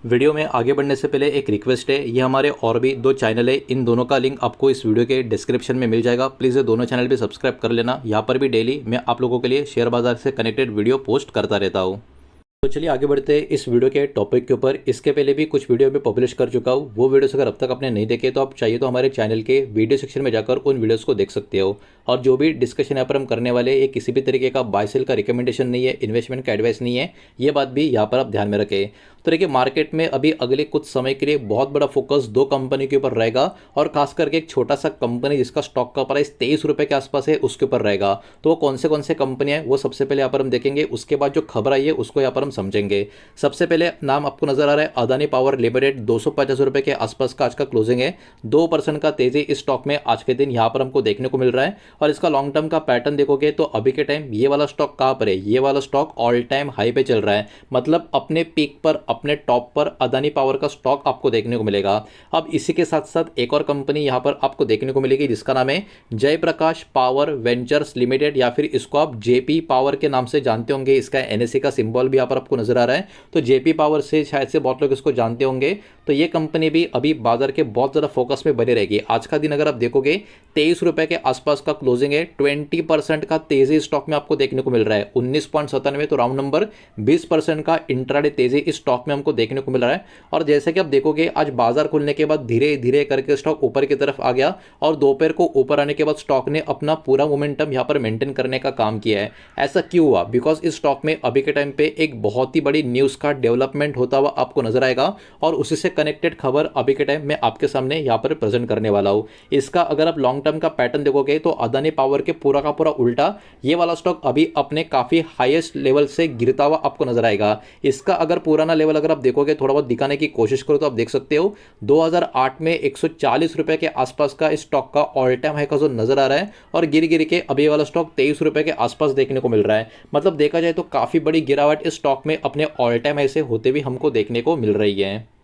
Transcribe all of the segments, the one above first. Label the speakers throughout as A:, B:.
A: Video में आगे बढ़ने से पहले एक रिक्वेस्ट है, ये हमारे और भी दो चैनल है, इन दोनों का लिंक आपको इस वीडियो के डिस्क्रिप्शन में मिल जाएगा। प्लीज़ ये दोनों चैनल भी सब्सक्राइब कर लेना। यहाँ पर भी डेली मैं आप लोगों के लिए शेयर बाजार से कनेक्टेड वीडियो पोस्ट करता रहता हूँ। तो चलिए आगे बढ़ते हैं इस वीडियो के टॉपिक के ऊपर। इसके पहले भी कुछ वीडियो में पब्लिश कर चुका हूँ, वो वीडियोस अगर अब तक आपने नहीं देखे तो आप चाहिए तो हमारे चैनल के वीडियो सेक्शन में जाकर उन वीडियोस को देख सकते हो। और जो भी डिस्कशन यहाँ पर हम करने वाले ये किसी भी तरीके का बाय सेल का रिकमेंडेशन नहीं है, इन्वेस्टमेंट का एडवाइस नहीं है, ये बात भी यहाँ पर आप ध्यान में रखें। तो देखिए मार्केट में अभी अगले कुछ समय के लिए बहुत बड़ा फोकस दो कंपनी के ऊपर रहेगा, और खास करके एक छोटा सा कंपनी जिसका स्टॉक का प्राइस 23 रुपये के आसपास है उसके ऊपर रहेगा। तो वो कौन से कंपनियां हैं वो सबसे पहले यहाँ पर हम देखेंगे, उसके बाद जो खबर आई है उसको यहाँ पर हम समझेंगे। सबसे पहले नाम आपको नजर आ रहा है अदानी पावर लिमिटेड, 250 रुपये के आसपास का आज का क्लोजिंग है। 2% का तेजी इस स्टॉक में आज के दिन यहाँ पर हमको देखने को मिल रहा है। और इसका लॉन्ग टर्म का पैटर्न देखोगे तो अभी के टाइम ये वाला स्टॉक कहाँ पर है, ये वाला स्टॉक ऑल टाइम हाई पे चल रहा है, मतलब अपने पीक पर अपने टॉप पर अदानी पावर का स्टॉक आपको देखने को मिलेगा। अब इसी के साथ साथ एक और कंपनी यहाँ पर आपको देखने को मिलेगी जिसका नाम है जयप्रकाश पावर वेंचर्स लिमिटेड, या फिर इसको आप जेपी पावर के नाम से जानते होंगे। इसका एनएससी का सिंबल भी यहाँ पर आपको नजर आ रहा है, तो जेपी पावर से शायद से बहुत लोग इसको जानते होंगे। तो ये कंपनी भी अभी बाजार के बहुत ज़्यादा फोकस में बनी रहेगी। आज का दिन अगर आप देखोगे 23 रुपये के आसपास का क्लोजिंग है, 20% का तेजी स्टॉक में आपको देखने को मिल रहा है। 19.97 तो राउंड नंबर 20% का इंट्राडे तेजी इस स्टॉक में हमको देखने को मिल रहा है। और जैसे कि आप देखोगे आज बाजार खुलने के बाद धीरे धीरे करके स्टॉक ऊपर की तरफ आ गया, और दोपहर को ऊपर आने के बाद स्टॉक ने अपना पूरा मोमेंटम यहाँ पर मेंटेन करने का काम किया है। ऐसा क्यों हुआ? बिकॉज इस स्टॉक में अभी के टाइम पे एक बहुत ही बड़ी न्यूज़ का डेवलपमेंट होता हुआ आपको नजर आएगा, और उसी से कनेक्टेड खबर अभी के टाइम में आपके सामने यहाँ पर प्रेजेंट करने वाला हूँ। इसका अगर आप लॉन्ग टर्म का पैटर्न देखोगे तो अदानी पावर के पूरा का पूरा उल्टा ये वाला स्टॉक अभी अपने काफी हाईएस्ट लेवल से गिरता हुआ आपको नजर आएगा। इसका अगर पुराना लेवल अगर आप देखोगे, थोड़ा बहुत दिखाने की कोशिश करो तो आप देख सकते हो 2008 में 140 रुपए के आसपास का इस स्टॉक का ऑल टाइम हाई का जो नजर आ रहा है, और गिर गिर के अभी वाला स्टॉक 23 रुपए के आसपास देखने को मिल रहा है। मतलब देखा जाए तो काफी बड़ी गिरावट इस स्टॉक में अपने ऑल टाइम हाई से होते हुए हमको देखने को मिल रही है।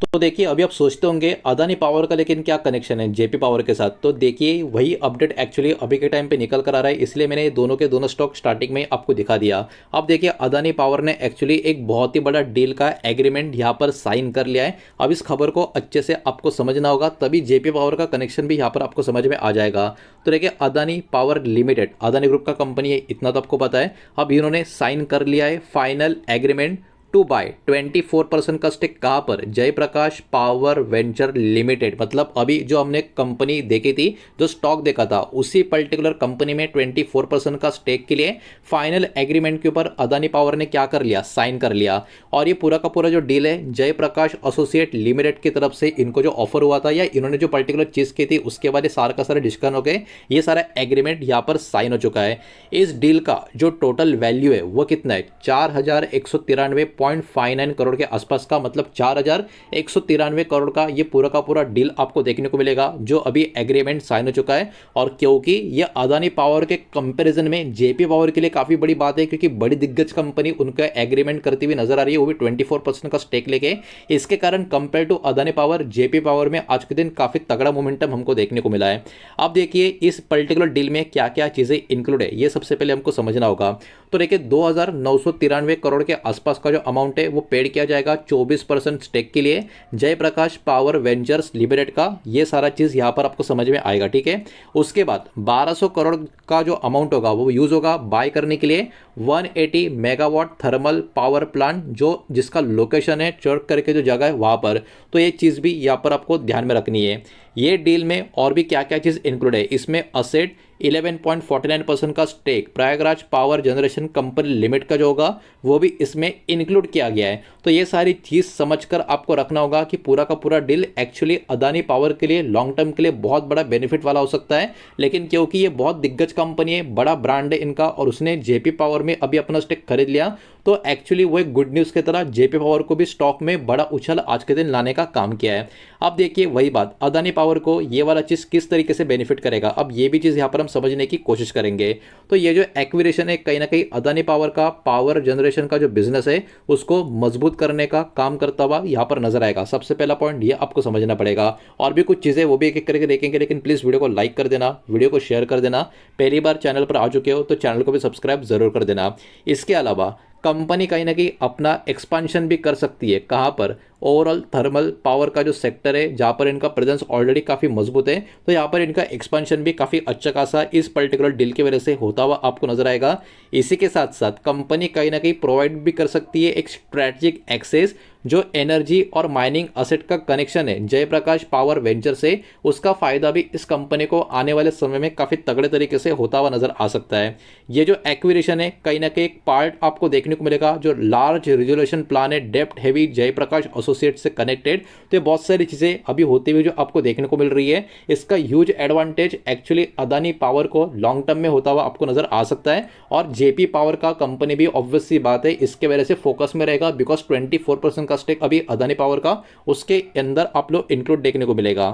A: तो देखिए अभी आप सोचते होंगे अदानी पावर का लेकिन क्या कनेक्शन है जेपी पावर के साथ। तो देखिए वही अपडेट एक्चुअली अभी के टाइम पे निकल कर आ रहा है, इसलिए मैंने दोनों के दोनों स्टॉक स्टार्टिंग में आपको दिखा दिया। अब देखिए अदानी पावर ने एक्चुअली एक बहुत ही बड़ा डील का एग्रीमेंट यहाँ पर साइन कर लिया है। अब इस खबर को अच्छे से आपको समझना होगा, तभी जेपी पावर का कनेक्शन भी यहाँ पर आपको समझ में आ जाएगा। तो देखिए Adani power limited Adani group का कंपनी है, इतना तो आपको पता है। अब इन्होंने साइन कर लिया है फाइनल एग्रीमेंट टू बाय 24% का स्टेक कहां पर, जयप्रकाश पावर वेंचर लिमिटेड। मतलब अभी जो हमने कंपनी देखी थी, जो स्टॉक देखा था, उसी पर्टिकुलर कंपनी में 24% का स्टेक के लिए फाइनल एग्रीमेंट के ऊपर अदानी पावर ने क्या कर लिया, साइन कर लिया। और ये पूरा का पूरा जो डील है जयप्रकाश एसोसिएट लिमिटेड की तरफ से इनको जो ऑफर हुआ था, या इन्होंने जो पर्टिकुलर चीज की थी, उसके बाद ये सारा का सारा डिस्कशन हो गए, ये सारा एग्रीमेंट यहाँ पर साइन हो चुका है। इस डील का जो टोटल वैल्यू है वो कितना है, 4193.59 करोड़ के आसपास का, मतलब 4193 करोड़ का ये पूरा का पूरा डील आपको देखने को मिलेगा, जो अभी एग्रीमेंट साइन हो चुका है। और क्योंकि ये अदानी पावर के कंपैरिजन में जेपी पावर के लिए काफी बड़ी बात है, क्योंकि बड़ी दिग्गज कंपनी उनका एग्रीमेंट करती हुई नजर आ रही है, वो भी 24% का स्टेक लेके। इसके कारण compare to Adani power JP power में आज के दिन काफी तगड़ा मोमेंटम हमको देखने को मिला है। अब देखिए इस पर्टिकुलर डील में क्या क्या चीजें इंक्लूड है, ये सबसे पहले हमको समझना होगा। तो देखिए 2993 करोड़ के आसपास का जो अमाउंट है वो पेड किया जाएगा 24% स्टेक के लिए जयप्रकाश पावर वेंचर्स लिमिटेड का। ये सारा चीज यहां पर आपको समझ में आएगा, ठीक है। उसके बाद 1200 करोड़ का जो अमाउंट होगा वो यूज होगा बाय करने के लिए 180 मेगावाट थर्मल पावर प्लांट, जो जिसका लोकेशन है चर्क करके जो जगह है वहां पर। तो ये चीज भी यहां पर आपको ध्यान में रखनी है। ये डील में और भी क्या क्या चीज इंक्लूड है, इसमें असेट 11.49% का stake Prayagraj power generation company limited का जो होगा वो भी इसमें इंक्लूड किया गया है। तो ये सारी चीज समझकर आपको रखना होगा कि पूरा का पूरा डील एक्चुअली अदानी पावर के लिए लॉन्ग टर्म के लिए बहुत बड़ा बेनिफिट वाला हो सकता है, लेकिन क्योंकि ये बहुत दिग्गज कंपनी है, बड़ा ब्रांड है इनका, और उसने जेपी पावर में अभी अपना स्टेक खरीद लिया, तो एक्चुअली वो एक गुड न्यूज की तरह जेपी पावर को भी स्टॉक में बड़ा उछाल आज के दिन लाने का काम किया है। अब देखिए वही बात, अदानी पावर को ये वाला चीज किस तरीके से बेनिफिट करेगा, अब ये भी चीज यहां पर हम समझने की कोशिश करेंगे। तो ये जो एक्विजिशन है कहीं ना कहीं अदानी पावर का पावर जनरेशन का जो बिजनेस है उसको मजबूत करने का काम करता हुआ यहां पर नजर आएगा। सबसे पहला पॉइंट ये आपको समझना पड़ेगा, और भी कुछ चीजें वो भी एक एक करके देखेंगे, लेकिन प्लीज वीडियो को लाइक कर देना, वीडियो को शेयर कर देना। पहली बार चैनल पर आ चुके हो तो चैनल को भी सब्सक्राइब जरूर कर देना। इसके अलावा कंपनी कहीं ना कहीं अपना एक्सपांशन भी कर सकती है। कहाँ पर? ओवरऑल थर्मल पावर का जो सेक्टर है जहाँ पर इनका प्रेजेंस ऑलरेडी काफ़ी मजबूत है, तो यहाँ पर इनका एक्सपांशन भी काफ़ी अच्छा खासा इस पर्टिकुलर डील की वजह से होता हुआ आपको नजर आएगा। इसी के साथ साथ कंपनी कहीं ना कहीं प्रोवाइड भी कर सकती है एक स्ट्रैटेजिक एक्सेस, जो एनर्जी और माइनिंग असेट का कनेक्शन है जयप्रकाश पावर वेंचर से, उसका फायदा भी इस कंपनी को आने वाले समय में काफ़ी तगड़े तरीके से होता हुआ नजर आ सकता है। ये जो एक्विजिशन है कहीं ना कहीं एक पार्ट आपको देखने को मिलेगा जो लार्ज रिजोल्यूशन प्लान है डेप्थ हैवी जयप्रकाश एसोसिएट से कनेक्टेड। तो ये बहुत सारी चीज़ें अभी होती हुई जो आपको देखने को मिल रही है, इसका huge advantage actually Adani power को लॉन्ग टर्म में होता हुआ आपको नजर आ सकता है। और जेपी पावर का कंपनी भी ऑब्वियस सी बात है इसके वजह से फोकस में रहेगा, बिकॉज 24% का स्टेक अभी अदानी पावर का उसके अंदर आप लोग इंक्लूड देखने को मिलेगा।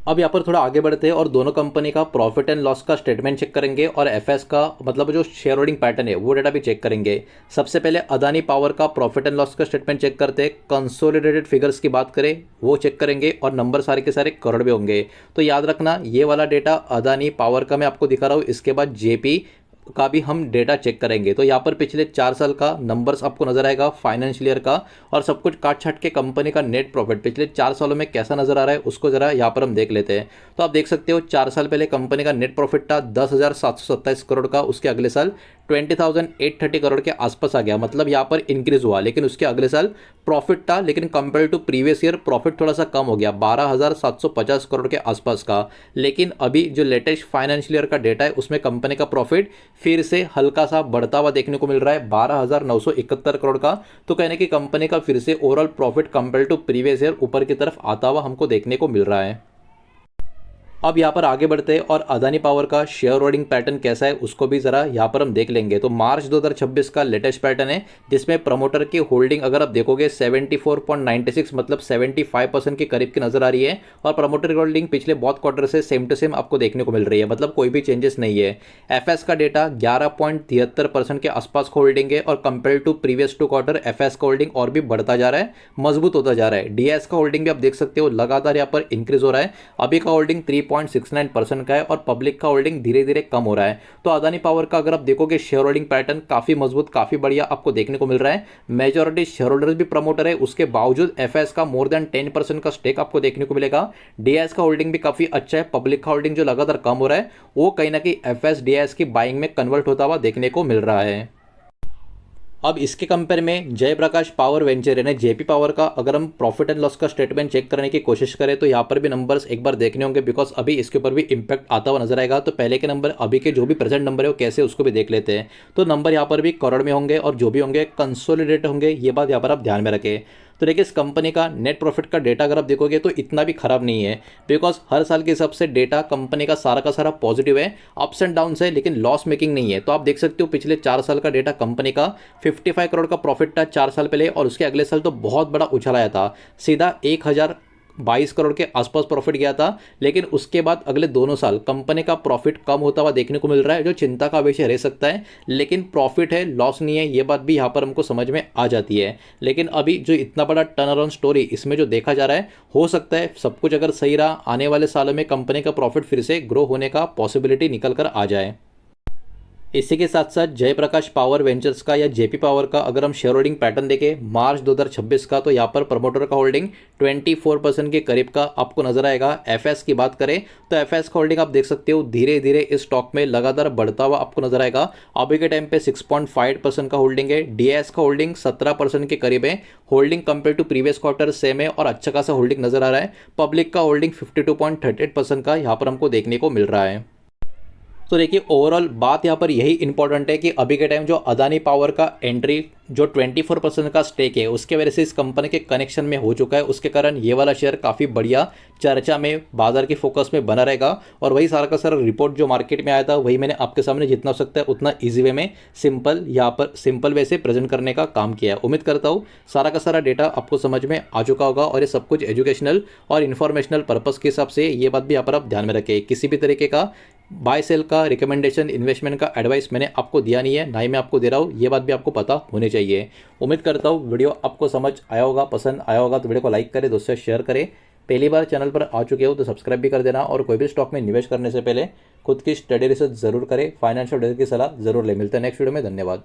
A: अब यहाँ पर थोड़ा आगे बढ़ते हैं और दोनों कंपनी का प्रॉफिट एंड लॉस का स्टेटमेंट चेक करेंगे और एफएस का मतलब जो शेयर होल्डिंग पैटर्न है वो डेटा भी चेक करेंगे। सबसे पहले अदानी पावर का प्रॉफिट एंड लॉस का स्टेटमेंट चेक करते हैं। कंसोलिडेटेड फिगर्स की बात करें वो चेक करेंगे और नंबर सारे के सारे करोड़ में होंगे। तो याद रखना ये वाला डेटा अदानी पावर का मैं आपको दिखा रहा हूँ, इसके बाद जेपी का भी हम डेटा चेक करेंगे। तो यहाँ पर पिछले 4 साल का नंबर्स आपको नजर आएगा फाइनेंशियल ईयर का, और सब कुछ काट छाट के कंपनी का नेट प्रॉफिट पिछले 4 सालों में कैसा नजर आ रहा है उसको जरा यहाँ पर हम देख लेते हैं। तो आप देख सकते हो 4 साल पहले कंपनी का नेट प्रॉफिट था 10,727 करोड़ का, उसके अगले साल 20,830 करोड़ के आसपास आ गया, मतलब यहाँ पर इंक्रीज हुआ। लेकिन उसके अगले साल प्रॉफिट था, लेकिन compare to previous year profit थोड़ा सा कम हो गया 12,750 करोड़ के आसपास का। लेकिन अभी जो लेटेस्ट फाइनेंशियल ईयर का डेटा है उसमें कंपनी का प्रॉफिट फिर से हल्का सा बढ़ता हुआ देखने को मिल रहा है 12,971 करोड़ का। तो कहने की कंपनी का फिर से overall profit compare to previous year ऊपर की तरफ आता हुआ हमको देखने को मिल रहा है। अब यहाँ पर आगे बढ़ते हैं और अदानी पावर का शेयर होल्डिंग पैटर्न कैसा है उसको भी जरा यहाँ पर हम देख लेंगे। तो मार्च 2026 का लेटेस्ट पैटर्न है जिसमें प्रमोटर की होल्डिंग अगर आप देखोगे 74.96 मतलब 75% के करीब की नजर आ रही है, और प्रमोटर की होल्डिंग पिछले बहुत क्वार्टर से सेम टू सेम आपको देखने को मिल रही है, मतलब कोई भी चेंजेस नहीं है। एफएस का डेटा 11.73% के आसपास होल्डिंग है, और compare to previous 2 quarter FS का होल्डिंग और भी बढ़ता जा रहा है, मजबूत होता जा रहा है। डीएस का होल्डिंग भी आप देख सकते हो लगातार यहाँ पर इंक्रीज हो रहा है, अभी का होल्डिंग 3.69% का है, और पब्लिक का होल्डिंग धीरे धीरे कम हो रहा है। तो अदानी पावर का अगर आप देखोगे शेयर होल्डिंग पैटर्न काफी मजबूत काफी बढ़िया आपको देखने को मिल रहा है। मेजॉरिटी शेयर होल्डर्स भी प्रमोटर है, उसके बावजूद एफएस का मोर देन 10% का स्टेक आपको देखने को मिलेगा। डीएस का होल्डिंग भी काफी अच्छा है, पब्लिक का होल्डिंग जो लगातार कम हो रहा है वो कहीं ना कहीं एफएस डीएस की बाइंग में कन्वर्ट होता हुआ देखने को मिल रहा है। अब इसके कंपेयर में जयप्रकाश पावर वेंचर यानी जेपी पावर का अगर हम प्रॉफिट एंड लॉस का स्टेटमेंट चेक करने की कोशिश करें तो यहाँ पर भी नंबर्स एक बार देखने होंगे, बिकॉज अभी इसके ऊपर भी इंपैक्ट आता हुआ नजर आएगा। तो पहले के नंबर अभी के जो भी प्रेजेंट नंबर है वो कैसे उसको भी देख लेते हैं। तो नंबर यहाँ पर भी करोड़ में होंगे और जो भी होंगे कंसोलिडेट होंगे, ये बात यहाँ पर आप ध्यान में रखें। तो देखिए इस कंपनी का नेट प्रॉफिट का डेटा अगर आप देखोगे तो इतना भी खराब नहीं है, बिकॉज हर साल के हिसाब से डेटा कंपनी का सारा पॉजिटिव है, अप्स एंड डाउन्स है, लेकिन लॉस मेकिंग नहीं है। तो आप देख सकते हो पिछले 4 साल का डेटा कंपनी का 55 करोड़ का प्रॉफिट था 4 साल पहले, और उसके अगले साल तो बहुत बड़ा उछाल आया था, सीधा 1,022 करोड़ के आसपास प्रॉफिट गया था। लेकिन उसके बाद अगले दोनों साल कंपनी का प्रॉफिट कम होता हुआ देखने को मिल रहा है, जो चिंता का विषय रह सकता है। लेकिन प्रॉफिट है, लॉस नहीं है, ये बात भी यहाँ पर हमको समझ में आ जाती है। लेकिन अभी जो इतना बड़ा टर्न अराउंड स्टोरी इसमें जो देखा जा रहा है, हो सकता है सब कुछ अगर सही रहा आने वाले सालों में कंपनी का प्रॉफिट फिर से ग्रो होने का पॉसिबिलिटी निकल कर आ जाए। इसी के साथ साथ जयप्रकाश पावर वेंचर्स का या जेपी पावर का अगर हम शेयर होल्डिंग पैटर्न देखें मार्च 2026 का, तो यहाँ पर प्रमोटर का होल्डिंग 24% के करीब का आपको नजर आएगा। एफएस की बात करें तो एफएस का होल्डिंग आप देख सकते हो धीरे धीरे इस स्टॉक में लगातार बढ़ता हुआ आपको नजर आएगा। अभी के टाइम पे 6.5% का होल्डिंग है। डीएस का होल्डिंग 17% के करीब है, holding compare to previous quarter same है और अच्छा खासा होल्डिंग नजर आ रहा है। पब्लिक का होल्डिंग 52.38% का यहाँ पर हमको देखने को मिल रहा है। तो देखिए ओवरऑल बात यहाँ पर यही इंपॉर्टेंट है कि अभी के टाइम जो अदानी पावर का एंट्री जो 24% का स्टेक है उसके वजह से इस कंपनी के कनेक्शन में हो चुका है, उसके कारण ये वाला शेयर काफ़ी बढ़िया चर्चा में बाजार के फोकस में बना रहेगा। और वही सारा का सारा रिपोर्ट जो मार्केट में आया था वही मैंने आपके सामने जितना हो सकता है उतना ईजी वे में सिंपल वे से प्रेजेंट करने का काम किया है। उम्मीद करता हूँ सारा का सारा डेटा आपको समझ में आ चुका होगा, और ये सब कुछ एजुकेशनल और इन्फॉर्मेशनल पर्पज़ के हिसाब से ये बात भी यहाँ पर आप ध्यान में रखें। किसी भी तरीके का बाय सेल का रिकमेंडेशन इन्वेस्टमेंट का एडवाइस मैंने आपको दिया नहीं है, ना ही मैं आपको दे रहा हूँ, ये बात भी आपको पता होनी चाहिए। उम्मीद करता हूँ वीडियो आपको समझ आया होगा, पसंद आया होगा तो वीडियो को लाइक करें, दोस्तों से शेयर करें। पहली बार चैनल पर आ चुके हो तो सब्सक्राइब भी कर देना, और कोई भी स्टॉक में निवेश करने से पहले खुद की स्टडी रिसर्च जरूर करें, फाइनेंशियल एडवाइजर की सलाह जरूर ले। मिलते हैं नेक्स्ट वीडियो में, धन्यवाद।